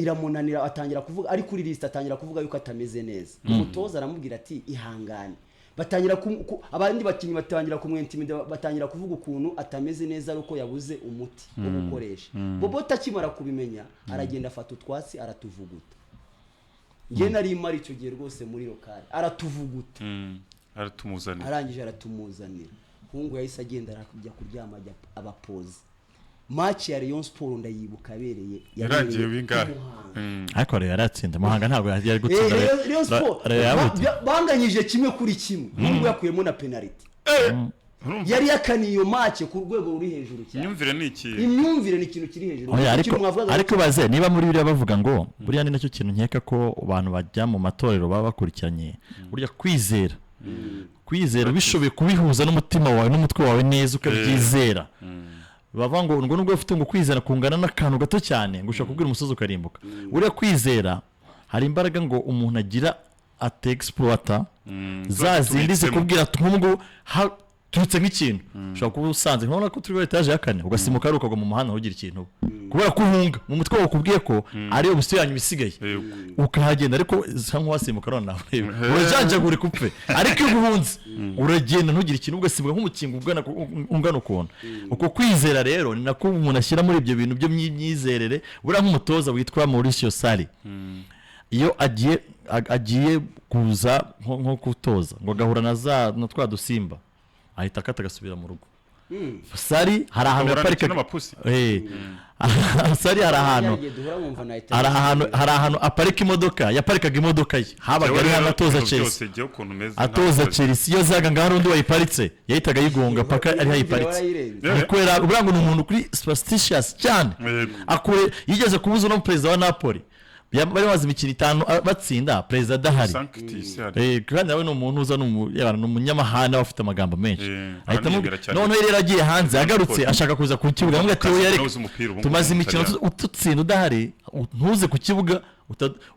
iramunanira atangira kuvuga ari kuri list atangira kuvuga yuko atameze neza umutoza aramubwira ati ihangane batangira abandi bakinyi batangira kumwentimida batangira kuvuga ukuntu atameze neza ariko yabuze umuti wo gukoresha Bobo takimara kubimenya aragenda afata utwatsi aratuvuguta nge nari mari icyo gihe rwose muri lokale aratuvuguta aratumuzanira arangije aratumuzanira hungu yahise agenda arakujya kuryama abapozi match ya Rayon Sport ndayibuka abereye yarangiye bingahe ariko rero yaratsinda Muhanga ntabwo yari gutsinda Rayon Sport banganyije kimwe kuri kimwe hungu yakuyemo na penalty yari yakaniye iyo match ku rwego ruri hejuru cyane imyumvire ni ikintu kiri hejuru ariko baze niba muri biriya bavuga ngo buriya ni nacyo kintu nkeka ko abantu bajya mu matorero baba bakurikiranye burya kwizera bishoboye kubihuza n'umutima wawe n'umutwe wawe neza ukabyizera bavuga ngo nubwo ufite ngo kwizera kungana n'akantu gato cyane ngo ushaka kubwira umusozi ukarimbuka buriya kwizera hari imbaraga ngo umuntu agira atexploiter zazindi zikubwira ngo turutse nk'ikintu ushobora kuba usanze nk'ubona ko turi etaje ya 4 ugasimuka ari ukagwa mu muhanda ugira ikintu kubera ko uhunga mu mutwe wawe ukubwiye ko ari ubusiyo yanyu bisigaye ukahagenda ariko cyangwa wasimuka rona urajanjagura kupfe ariko iyo uhunze uragenda ntugire ikintu ugasimuka nk'umukingo ungana ukuntu uko kwizera rero ni nako umuntu ashyira muri ibyo bintu byo myizerere buriya nk'umutoza witwa Mauricio Sarri iyo agiye kuza nko kutoza ngo gahura na twa dusimba ahita akata gasubira mu rugo Sarri hari ahantu yaparika Sarri hari ahantu aparika imodoka yaparikaga imodoka ye habaga ari atoza Chelsea iyo zaga ngaho undi wayiparitse yahitaga yigonga paka ari hayiparitse kwera uburango n'umuntu kuri superstitious cyane akure yigeze kubuza no president wa Napoli bari bazi imikino 5 batsinda president dahari kandi nawe no umuntu uza n'umunyamahanga bafite amagambo menshi ahita none rero agiye hanze agarutse ashaka kuza ku kibuga amwe ati we tumaze imikino ututsinda udahari ntuze ku kibuga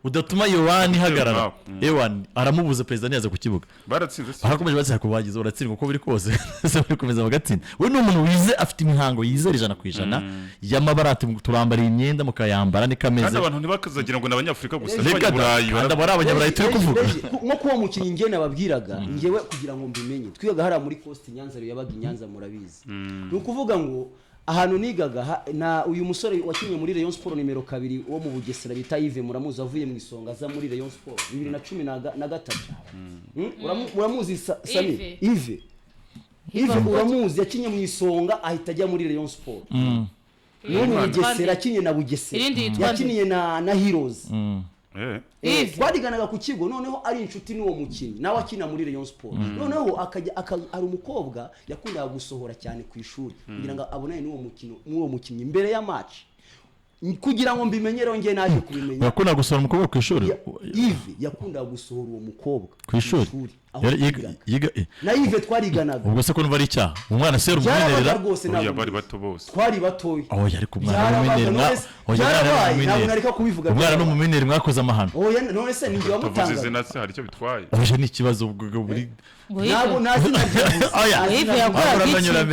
udatuma Yohani hagarara Ewan aramubuza president yaza ku kibuga barakomeje batse kubagiza uratsindwa uko biri kose bari komeza bagatsinda we ni umuntu wize afite imihango yizera 100% y'amabarati turambara imyenda mukayambara ni kameze kandi abantu ntibakazagira ngo n'abanyafrika gusa n'abanyaburayi bari abanyaburayi turi kuvuga nko kuba mukinyi nge nababwiraga ngewe kugira ngo mbimenye twigaga hari muri Coast Nyanza yabaga Nyanza murabizi ni ukuvuga ngo ahantu nigaga na uyu musore wakinye muri Rayon Sport nimero 2 wo mu Bugesera bita Yves muramuzi avuye mu Isonga za muri Rayon Sport 2013 uramuzi Sami Yves uramuzi yakinye mu Isonga ahita ajya muri Rayon Sport no mu Bugesera akinye na Bugesera yakiniye na Heroes twariganaga ku kigo noneho ari inshuti n'uwo mukinyi nawe akina muri Rayon Sport noneho ari umukobwa yakundaga gusohora cyane ku ishuri kugira ngo abonane n'uwo mukinyi imbere ya match kugira ngo mbimenyero nge naje kubimenya yakunda gusohora umukobwa ku ishuri Yves yakunda gusohora uwo mukobwa ku ishuri yiga na Yves twariganaga ubwo se ko numva ari cyaha umwana se rumumenerera bari bato bose twari batoye yari ku mwana w'umumenerera ntabwo nareka kubivuga umwana n'umumenerera mwakoze amahano none se ninjye wamutanga nase hari icyo bitwaye oje ni ikibazo buri ntabwo nazi Yves yakoraga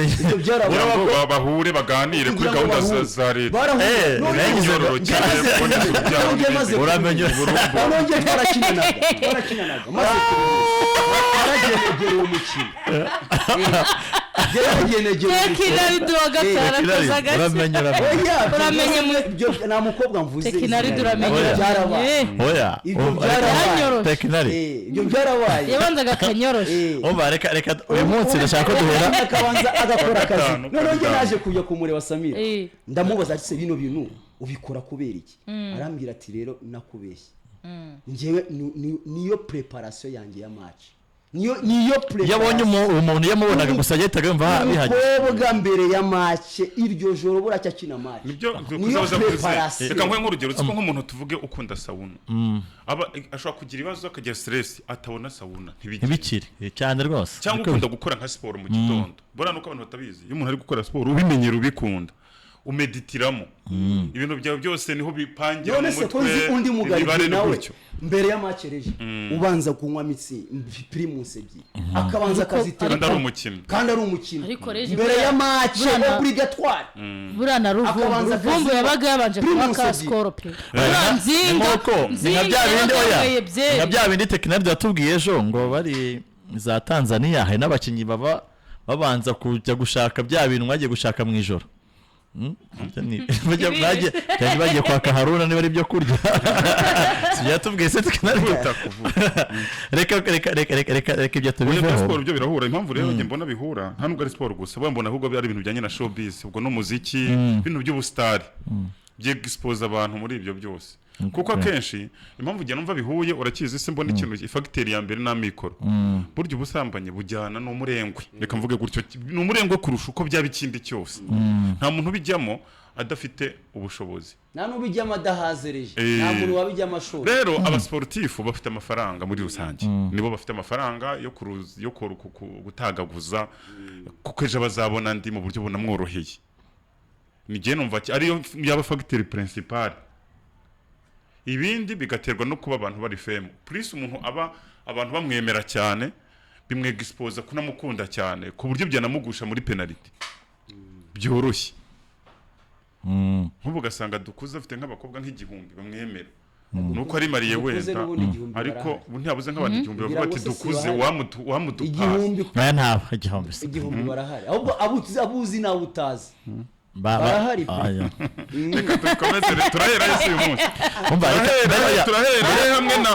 iki ibyo byarabaye bahure baganire kuri gahunda za leta uramenye none twarakinanaga maze aragenegera uwo mukino uramenye nta mukobwa mvuze ibyo byarabaye yabanzaga akanyoroshe reka uyu munsi ndashaka ko duhera akabanza agakora akazi none njye naje kujya kumureba Samira ndamubaza ati se bino bintu ubikora kubera iki arambwira ati rero nakubeshye njyewe niyo preparation yanjye ya match niyo yabonye umuntu yamubonaga gusa yahitaga yumva bihagije umukobwa mbere ya match iryo joro buracya kina match nibyo kuzaza kuze reka nkwe nk'urugero uko nk'umuntu tuvuge ukunda sauna aba ashobora kugira ibibazo akagira stress atabona sauna ntibikire cyane rwose cyangwa ukunda gukora nka sport mu gitondo bora nuko abantu batabizi iyo umuntu ari gukora sport ubimenyera ubikunda umeditiramo ibintu byawe byose niho bipangira mu mutwe undi mugari nawe mbere ya match reje ubanza kunywa mitsi primus ebyiri akabanza akazitera kandi ari umukino mbere ya match obligatoire burana ruvumbu yabaga yabanje kwaka score pe nka bya bindi tekinari yatubwiye ejo ngo bari za Tanzania hari n'abakinnyi babanza kujya gushaka bya bintu mwagiye gushaka mu ijoro bagiye kwaka Haruna niba ari byo kurya yatubwiye se tekinari reka ibyo tubiveho siporo byo birahura impamvu rero njye mbona bihura nta nubwo ari siporo gusa mbona ahubwo ari ibintu bijyanye na showbiz ubwo n'umuziki ibintu by'ubustari bye expose abantu muri ibyo byose kuko akenshi impamvu ujya numva bihuye urakizi se mbona ikintu ifagiteri ya mbere n'amikoro buryo ubusambanye bujyana n'umurengwe reka mvuge gutyo n'umurengwe kurusha uko byaba ikindi cyose nta muntu bijyamo adafite ubushobozi nta n'ubijyamo adahazereje nta muntu wabijyamo ashobora rero abasportifu bafite amafaranga muri rusange nibo bafite amafaranga yo gutagaguza kuko ejo bazabona andi mu buryo bunamworoheye nigiye numva ariyo yaba fagiteri principale ibindi bigaterwa no kuba abantu bari fame plus umuntu abantu bamwemera cyane bimwegispose kunamukunda cyane ku buryo byanamugusha muri penalty byoroshye nk'ubu gasanga dukuze afite nk'abakobwa nk'igihumbi bamwemera nuko ari mariye wenda ariko ntiyabuze nk'abandi igihumbi bavuga ati dukuze wamudupasa igihumbi barahari ahubwo abuzi nawe utazi barahari reka dukomeze turahera yose uyu munsi turahera hamwe na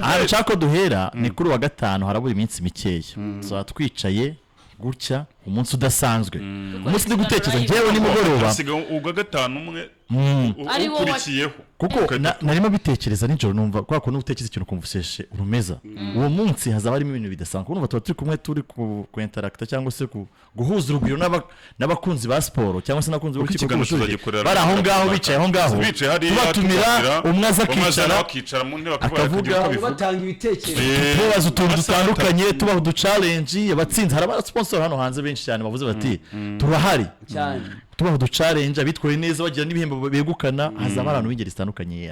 ahantu nshaka duhera ni kuri wa gatanu harabura iminsi mikeya tuzaba twicaye gutya umunsi udasanzwe umunsi ndi gutekereza njyewe nimugoroba hasiga uwa gatanu umwe ukurikiyeho kuko narimo bitekereza nijoro numva kwa kuntu utekereza ikintu kumvuseshe urumeza uwo munsi hazaba harimo ibintu bidasanzwe urumva tuba turi kumwe turi ku interacta cyangwa se guhuza urugwiro n'abakunzi ba siporo cyangwa se n'abakunzi b'urukiko rw'ubujurire bari aho ngaho bicaye aho ngaho tubatumira umwe aza akicara akavuga batanga ibitekerezo tubaza utuntu dutandukanye tubaha uduchallenge abatsinze hari abasponsor hano hanze benshi cyane bavuze bati turahari cyane tubaho duchallenge abitwaye neza bagira n'ibihembo begukana hazaba abantu b'ingeri zitandukanye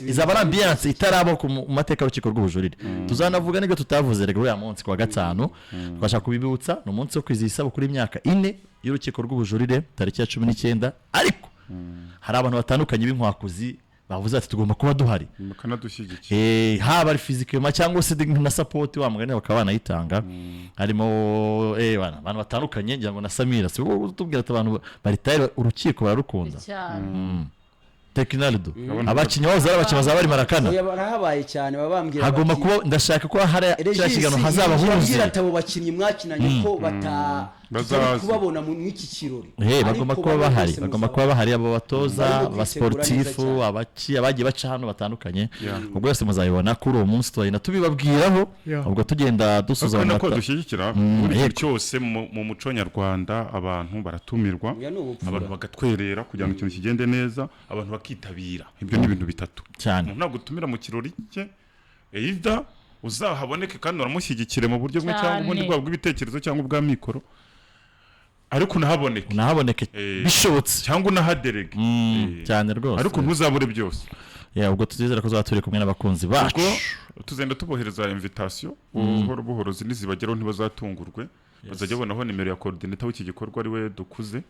izaba ambiance itarabo ku mateka y'urukiko rw'ubujurire tuzanavuga n'ibyo tutavuze rero ya munsi kwa gatanu twashaka kubibutsa no munsi wo kwizihiza isabukuru y'imyaka 4 y'urukiko rw'ubujurire tariki ya 19 ariko hari abantu batandukanye b'inkwakuzi bavuze ati tugomba kuba duhari bakanadushyigikira haba ari physiquement cyangwa se na support wa mugani bakaba banayitanga harimo abantu batandukanye ngira ngo na Samira si tubwira ati abantu baritari urukiko bararukunda Tekinaldo abakinyi bazo bazaba bari marakana barahabaye cyane babambwira hagomba kuba ndashaka ko hari cyashigano hazaba huruzi atabo bakinyi mwakinanye ko kubabona mu iki kirori bagomba kuba bahari abo batoza abasportifu abagiye baca hano batandukanye ubwo yose muzayibona kuri uwo munsi twayina tubibabwiraho ubwo tugenda dusuzuma ko dushyigikira buri cyose mu muco nyarwanda abantu baratumirwa abantu bagatwerera kugira ngo ikintu kigende neza abantu bakitabira ibyo ni ibintu bitatu cyane nta gutumira mu kirori cye either uzahaboneke kandi uramushyigikire mu buryo bumwe cyangwa ubundi bwabo bw'ibitekerezo cyangwa ubwa mikoro ariko unahaboneke bishobotse cyangwa unahaderege cyane rwose ariko ntuzabure byose ubwo tuzizera ko turi kumwe n'abakunzi bacu tuzenda tubohereza invitation buhoro zinizibageraho ntibazatungurwe bazajya bonaho nimero ya coordinator w'iki gikorwa ari we dukuze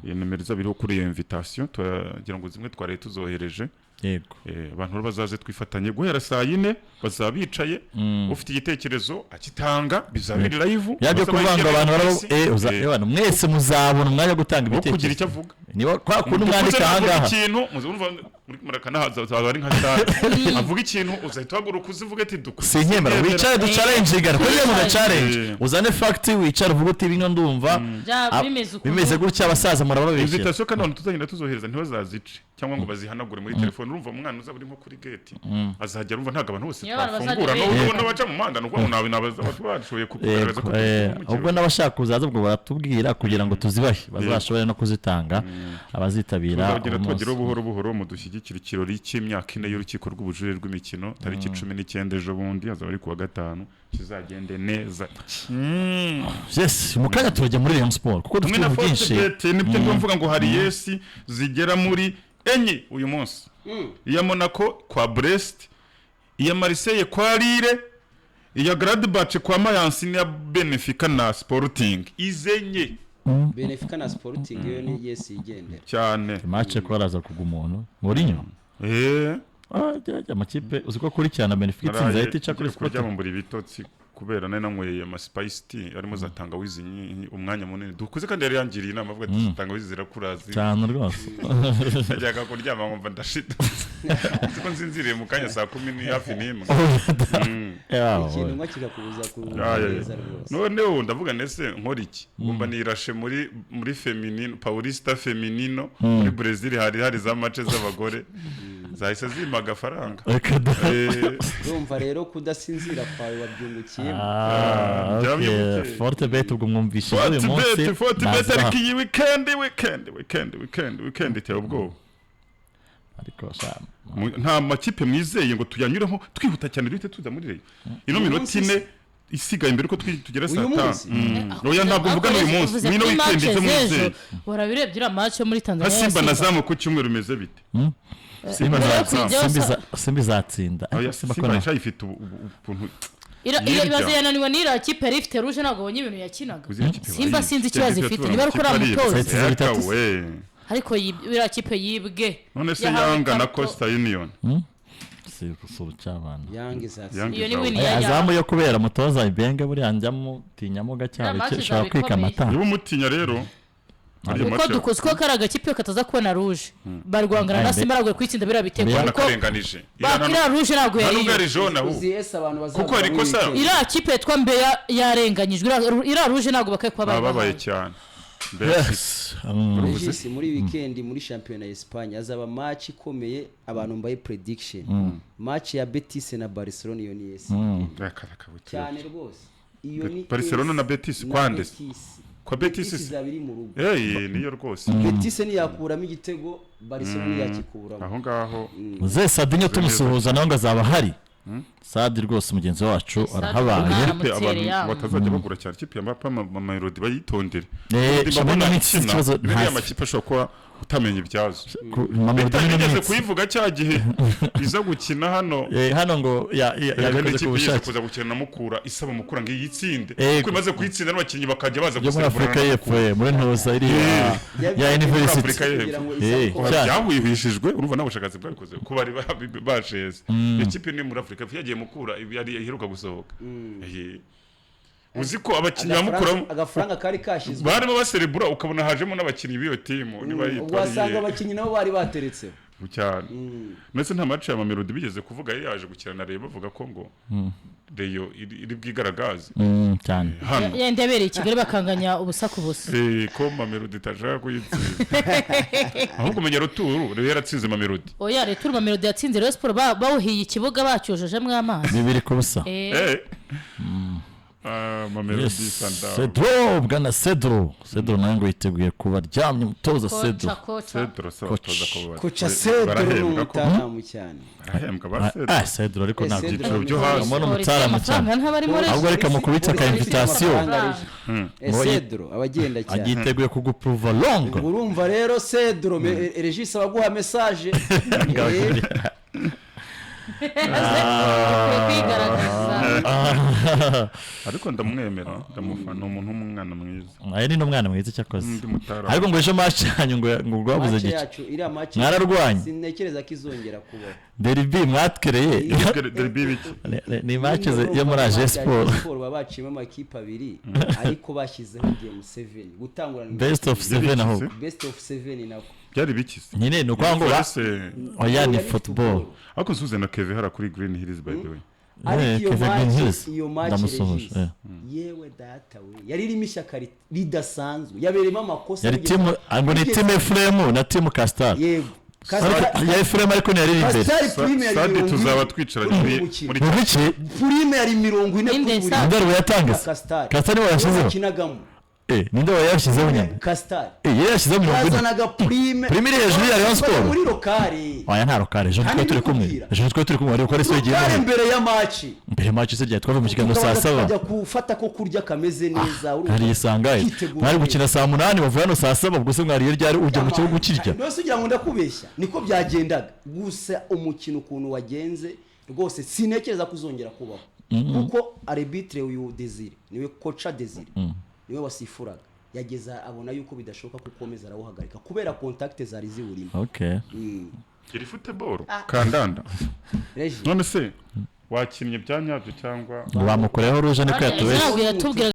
iyo nimero izabiriho kuri iyo invitation turagira ngo zimwe twari tuzohereje yego abantu bazaze twifatanye guhera saa 4 bazaba bicaye ufite igitekerezo akitanga bizabiri live yabyo kuvanga abantu mwese muzabona umwanya gutanga ibitekerezo kugira icyo avuga niba kwa kuntu mwandika hangaha ikintu muzumva muri murakana hazaba ari nka cyane avuga ikintu uzahita waguruka uzivuga ati dukuze sinkemera wicare duchallenge igara ko yemo na challenge uzane fact wicare uvuga uti bino ndumva bimeze gutya abasaza murababeshya invitation kandi abantu tuzagenda tuzohereza ntibazazice cyangwa ngo bazihanagure muri telefone urumva umwana uzaba uri nko kuri gate azajya urumva ntago abantu bose twafungura no baca mu manda nuko nawe nabashoboye kugaragaza ko ubwo n'abashaka kuzaza ubwo baratubwira kugira ngo tuzibahe bazashobore no kuzitanga abazitabira tugira buhoro buhoro mu dushyigikira ikirori cy'imyaka ine y'urukiko rw'ubujurire rw'imikino tariki 19 ejo bundi hazaba ari kuwa gatanu kizagende neza. Yes, mu kanya turajya muri Rayon Sport kuko dufite byinshi. Nibyo mvuga ngo hari yesi zigera muri enye uyu munsi. Iya Monaco kwa Brest, iya Marseille kwa Lille, iya Gladbach kwa Mayence na Benfica na Sporting. Izenye Benfica na Sporting yo ni yesi igendera cyane. Match ko araza kuga umuntu Mourinho. Amakipe uziko kuri cyane Benfica itsinze ahita ica kuri Sporting. Kujya mu buri bitotsi kubera nari nanyweye ama spice tea arimo zatanga wizi umwanya munini dukuze kandi yari yangiriye inama avuga ati zatanga wizi zirakurazi cyane rwose. Najyaga kuryama nkumva ndashita siko nzinziriye mu kanya saa 10 hafi n'imwe. Ikintu ngo kikakubuza kuza rwose. None ndavuga nese nkora iki ngomba nirashe muri feminine Paulista feminino muri Brazil hari za match z'abagore zahise zima agafaranga. Urumva rero kudasinzira kwawe wabyungukiye. Forte bet ubwo mwumvishe uyu munsi. Forte bet ariko iyi weekend iteye ubwoba. Ariko nta makipe mwizeye ngo tuyanyureho twihuta cyane duhite tuza muri reyo. Ino minota ine isigaye imbere ko tugera saa 5. Oya ntabwo mvuga uyu munsi mino weekend izo mwizeye. Warabirebye ira match muri Tanzania. Simba nazamu ku cyumweru meze bite? Simba izatsinda. Simba ifite ukuntu Ibaze yananiwe n'ira kipe rifite rouge ntabwo abonye ibintu yakinaga. Simba sinzi ikibazo ifite niba ukora mutoze. Ariko ira kipe yibwe. None se Yanga na Costa Union. Siko cyabana. Iyo ni win ya. Azamu yo kubera mutoza Ibenge buri anjamo tinyamo gacyaro cyashaka kwika amata. Niba umutinya rero uko dukoze ko karaga kipe kataza kubona rouge barwangana na Simba ragwe kwitsinda bira bitego kuko karenganije ira rouge nagwe yari jone aho kuko ari kosa ira kipe twa Mbeya yarenganyijwe ira rouge nagwe bakekwa babaye cyane. Regis muri weekend muri championnat ya Espagne azaba match ikomeye abantu mbaye prediction match ya Betis na Barcelona iyo ni yes cyane rwose iyo ni Barcelona na Betis kwande kwa Betis izabiri mu rugo niyo rwose Betis ni yakuramo igitego Barcelona yakikuramo aho ngaho ze Sadinho tumusuhuza naho ngazaba hari Sadi rwose mugenzi wacu arahabaye abantu batazajya bagura cyane kipe ya mapa Mamelodi bayitondere ndabona n'ikibazo nta makipe ashobora kuba utamenya ibyazo Mamelodi nigeze kuyivuga cya gihe iza gukina hano ngo yagereze kubushaka kuza gukina na Mukura isaba Mukura ngo yitsinde kuko imaze kuyitsinda n'abakinnyi bakajya baza gusebura muri Afrika y'Epfo muri Ntoza iri ya University byahwihishijwe urumva n'abashakazi bwabikoze ko bari basheze ikipe ni muri Afrika yagiye Mukura yari iheruka gusohoka uziko abakinnyi bamukuramo agafaranga kari kashizwe barimo baserebura ukabona hajemo n'abakinnyi b'iyo timu niba yitwa wasanga abakinnyi nabo bari bateretse cyane ndetse nta match ya Mamelodi bigeze kuvuga yaje gukina na Reyo bavuga ko ngo Reyo iri bwigaragaze cyane yendebereye Kigali bakanganya ubusaku busa ko Mamelodi tajaka kuyitsinda ahubwo menya ruturu Reyo yaratsinze Mamelodi oya ruturu Mamelodi yatsinze Rayon Sport bawuhiye ikibuga bacyojejemo amazi bibiri ku busa Mamelodi Sanda Cedro bwana Cedro nango yiteguye kuba ryamye mutoza Cedro kocha Cedro n'umutaramu cyane barahembwa ba Cedro ariko ntabwo ibiciro byo hasi umuntu umutaramu cyane ahubwo reka mukubitsa ka invitation Cedro abagenda cyane agiteguye kuguprova long urumva rero Cedro Regis abaguha message ariko ndamwemera ndamufana umuntu w'umwana mwiza ari n'umwana mwiza cyakoze ariko ngo ejo match yanyu ngo gwabuze gice mwararwanye sinekereza ko izongera kubaho derby mwatkereye derby ni match yo muri AG Sport babaciyemo amakipe abiri ariko bashyizeho game 7 gutangurana best of 7 aho best of 7 nako byari bikize nyine no kwango oya ni football ako nsuze na Kevin hara kuri Green Hills by the way iyo match yewe data we yari irimo ishyaka ridasanzwe yabereyemo amakosa yari team ngo ni team Efrem na team Castar yego ya Efrem ariko yari imbere Sadi tuzaba twicaranye muri prime yari 40 ndaro yatangaza Castar niwe yashizeho kinagamo ninde wayashyizeho nyine Castar yashyizeho 40 yazanaga prime iri hejuru ya Rayon Sport muri lokale oya nta lokale ejo twari turi kumwe ariko ari so yagiye lokale mbere ya match se rya twava mu kiganiro saa 7 bajya gufata ko kurya kameze neza hari isangaye mwari gukina saa 8 bavuye hano saa 7 ubwo se mwari ryari ujya mu kibuga ukirya nose ugira ngo ndakubeshya niko byagendaga gusa umukino ukuntu wagenze rwose sinekereza kuzongera kubaho kuko arbitre uyu Desire niwe coach Desire niwe wasifuraga yageza abona yuko bidashoboka kukomeza arawuhagarika kubera contact zari ziwurimo okay iri football kandanda none se wakinnye byanyabyo cyangwa bamukoreho ruje niko yatubeshye